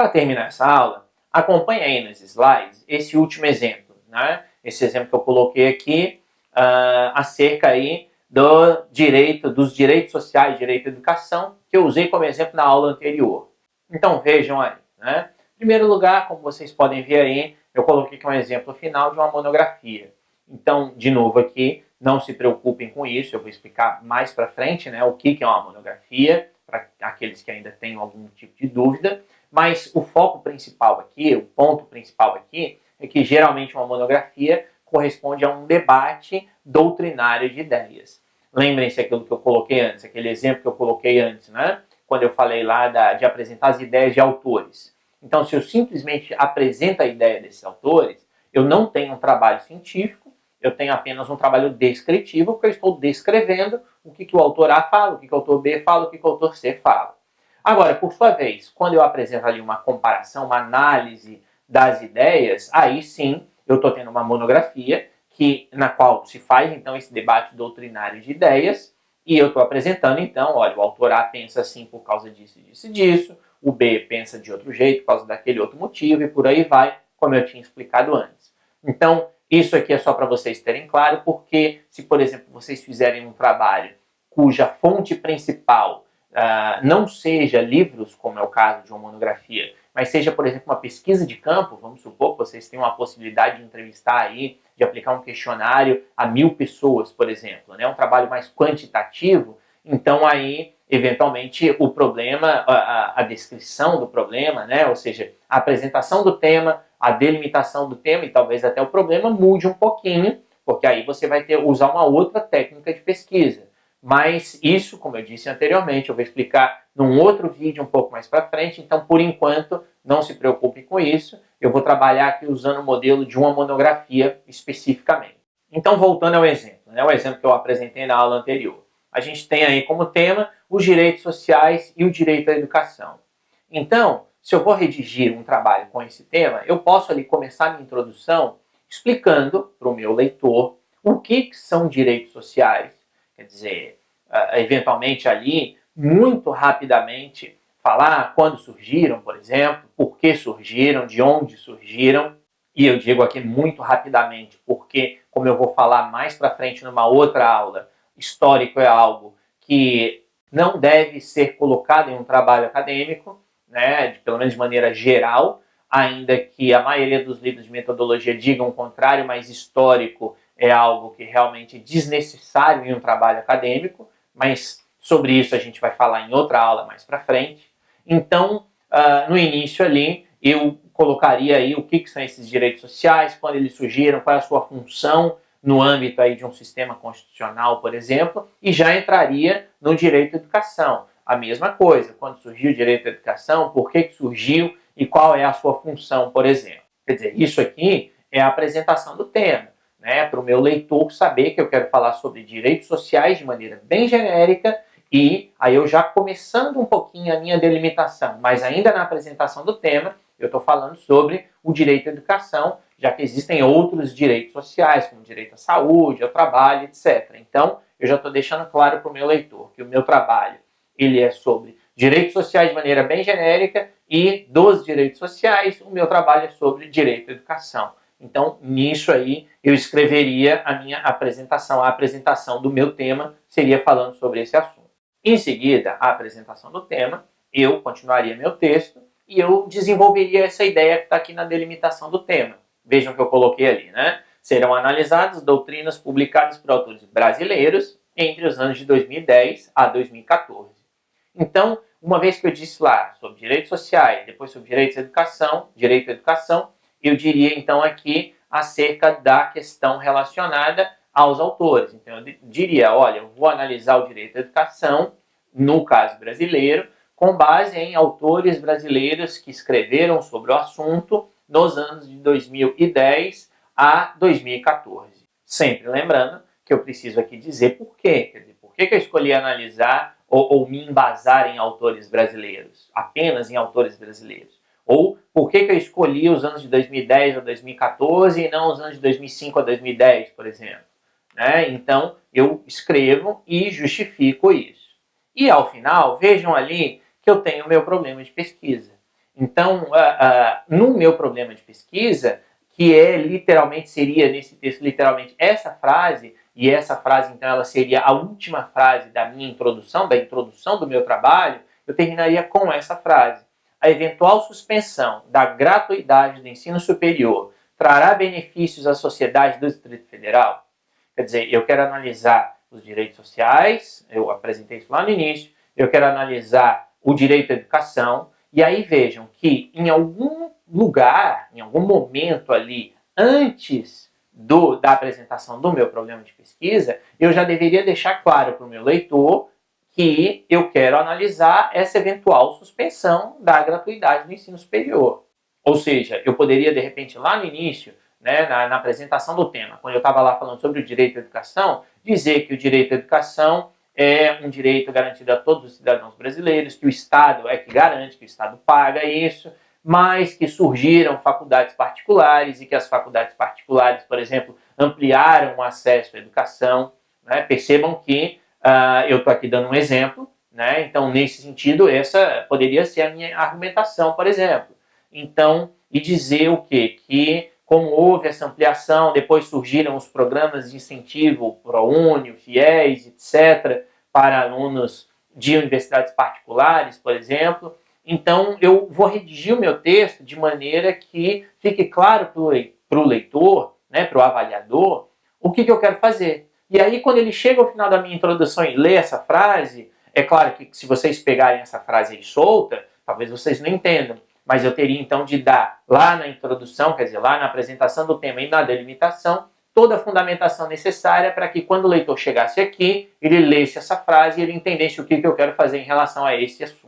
Para terminar essa aula, acompanhe aí nos slides esse último exemplo, né? Esse exemplo que eu coloquei aqui acerca aí dos direitos sociais, direito à educação, que eu usei como exemplo na aula anterior. Então vejam aí, né? Em primeiro lugar, como vocês podem ver aí, eu coloquei aqui um exemplo final de uma monografia. Então, de novo aqui, não se preocupem com isso, eu vou explicar mais para frente, né, o que é uma monografia, para aqueles que ainda têm algum tipo de dúvida, mas o foco principal aqui, o ponto principal aqui, é que geralmente uma monografia corresponde a um debate doutrinário de ideias. Lembrem-se aquilo que eu coloquei antes, aquele exemplo que eu coloquei antes, né? Quando eu falei lá de apresentar as ideias de autores. Então, se eu simplesmente apresento a ideia desses autores, eu não tenho um trabalho científico, eu tenho apenas um trabalho descritivo, porque eu estou descrevendo o que o autor A fala, o que o autor B fala, o que o autor C fala. Agora, por sua vez, quando eu apresento ali uma comparação, uma análise das ideias, aí sim eu estou tendo uma monografia na qual se faz então esse debate doutrinário de ideias, e eu estou apresentando então, olha, o autor A pensa assim por causa disso, disso e disso, o B pensa de outro jeito por causa daquele outro motivo, e por aí vai, como eu tinha explicado antes. Então, isso aqui é só para vocês terem claro, porque se, por exemplo, vocês fizerem um trabalho cuja fonte principal não seja livros, como é o caso de uma monografia, mas seja, por exemplo, uma pesquisa de campo, vamos supor que vocês tenham a possibilidade de entrevistar aí, de aplicar um questionário a 1000 pessoas, por exemplo, né? Um trabalho mais quantitativo, então aí, eventualmente, o problema, a descrição do problema, né? Ou seja, a apresentação do tema, a delimitação do tema e talvez até o problema mude um pouquinho, porque aí você vai usar uma outra técnica de pesquisa. Mas isso, como eu disse anteriormente, eu vou explicar num outro vídeo um pouco mais para frente, então por enquanto não se preocupe com isso, eu vou trabalhar aqui usando o modelo de uma monografia especificamente. Então voltando ao exemplo, né, o exemplo que eu apresentei na aula anterior. A gente tem aí como tema os direitos sociais e o direito à educação. Então, se eu vou redigir um trabalho com esse tema, eu posso ali começar a minha introdução explicando para o meu leitor o que são direitos sociais, quer dizer, eventualmente ali, muito rapidamente, falar quando surgiram, por exemplo, por que surgiram, de onde surgiram, e eu digo aqui muito rapidamente, porque, como eu vou falar mais para frente numa outra aula, histórico é algo que não deve ser colocado em um trabalho acadêmico, né, pelo menos de maneira geral, ainda que a maioria dos livros de metodologia digam o contrário, mas histórico é algo que realmente é desnecessário em um trabalho acadêmico, mas sobre isso a gente vai falar em outra aula mais para frente. Então, no início ali, eu colocaria aí o que são esses direitos sociais, quando eles surgiram, qual é a sua função no âmbito aí de um sistema constitucional, por exemplo, e já entraria no direito à educação. A mesma coisa, quando surgiu o direito à educação, por que surgiu e qual é a sua função, por exemplo. Quer dizer, isso aqui é a apresentação do tema, né, para o meu leitor saber que eu quero falar sobre direitos sociais de maneira bem genérica e aí eu já começando um pouquinho a minha delimitação, mas ainda na apresentação do tema, eu estou falando sobre o direito à educação, já que existem outros direitos sociais, como direito à saúde, ao trabalho, etc. Então, eu já estou deixando claro para o meu leitor que o meu trabalho ele é sobre direitos sociais de maneira bem genérica e dos direitos sociais, o meu trabalho é sobre direito à educação. Então, nisso aí, eu escreveria a minha apresentação. A apresentação do meu tema seria falando sobre esse assunto. Em seguida, a apresentação do tema, eu continuaria meu texto e eu desenvolveria essa ideia que está aqui na delimitação do tema. Vejam que eu coloquei ali, né? Serão analisadas doutrinas publicadas por autores brasileiros entre os anos de 2010 a 2014. Então, uma vez que eu disse lá sobre direitos sociais, depois sobre direito à educação, eu diria então aqui acerca da questão relacionada aos autores. Então eu diria, olha, eu vou analisar o direito à educação, no caso brasileiro, com base em autores brasileiros que escreveram sobre o assunto nos anos de 2010 a 2014. Sempre lembrando que eu preciso aqui dizer por quê. Quer dizer, por que eu escolhi analisar ou me embasar em autores brasileiros, apenas em autores brasileiros? Ou por que eu escolhi os anos de 2010 a 2014 e não os anos de 2005 a 2010, por exemplo? Né? Então, eu escrevo e justifico isso. E, ao final, vejam ali que eu tenho o meu problema de pesquisa. Então, no meu problema de pesquisa, que literalmente seria, nesse texto, literalmente essa frase, e essa frase, então, ela seria a última frase da minha introdução, da introdução do meu trabalho, eu terminaria com essa frase. A eventual suspensão da gratuidade do ensino superior trará benefícios à sociedade do Distrito Federal? Quer dizer, eu quero analisar os direitos sociais, eu apresentei isso lá no início, eu quero analisar o direito à educação, e aí vejam que em algum lugar, em algum momento ali, antes da apresentação do meu problema de pesquisa, eu já deveria deixar claro para o meu leitor que eu quero analisar essa eventual suspensão da gratuidade do ensino superior. Ou seja, eu poderia, de repente, lá no início, né, na apresentação do tema, quando eu estava lá falando sobre o direito à educação, dizer que o direito à educação é um direito garantido a todos os cidadãos brasileiros, que o Estado é que garante, que o Estado paga isso, mas que surgiram faculdades particulares e que as faculdades particulares, por exemplo, ampliaram o acesso à educação. Né? Percebam que eu estou aqui dando um exemplo, né? Então, nesse sentido, essa poderia ser a minha argumentação, por exemplo. Então, e dizer o quê? Que como houve essa ampliação, depois surgiram os programas de incentivo, ProUni, FIES, etc., para alunos de universidades particulares, por exemplo. Então, eu vou redigir o meu texto de maneira que fique claro para o leitor, né, para o avaliador, o que eu quero fazer. E aí, quando ele chega ao final da minha introdução e lê essa frase, é claro que se vocês pegarem essa frase aí solta, talvez vocês não entendam, mas eu teria então de dar lá na introdução, quer dizer, lá na apresentação do tema e na delimitação, toda a fundamentação necessária para que quando o leitor chegasse aqui, ele lesse essa frase e ele entendesse o que eu quero fazer em relação a esse assunto.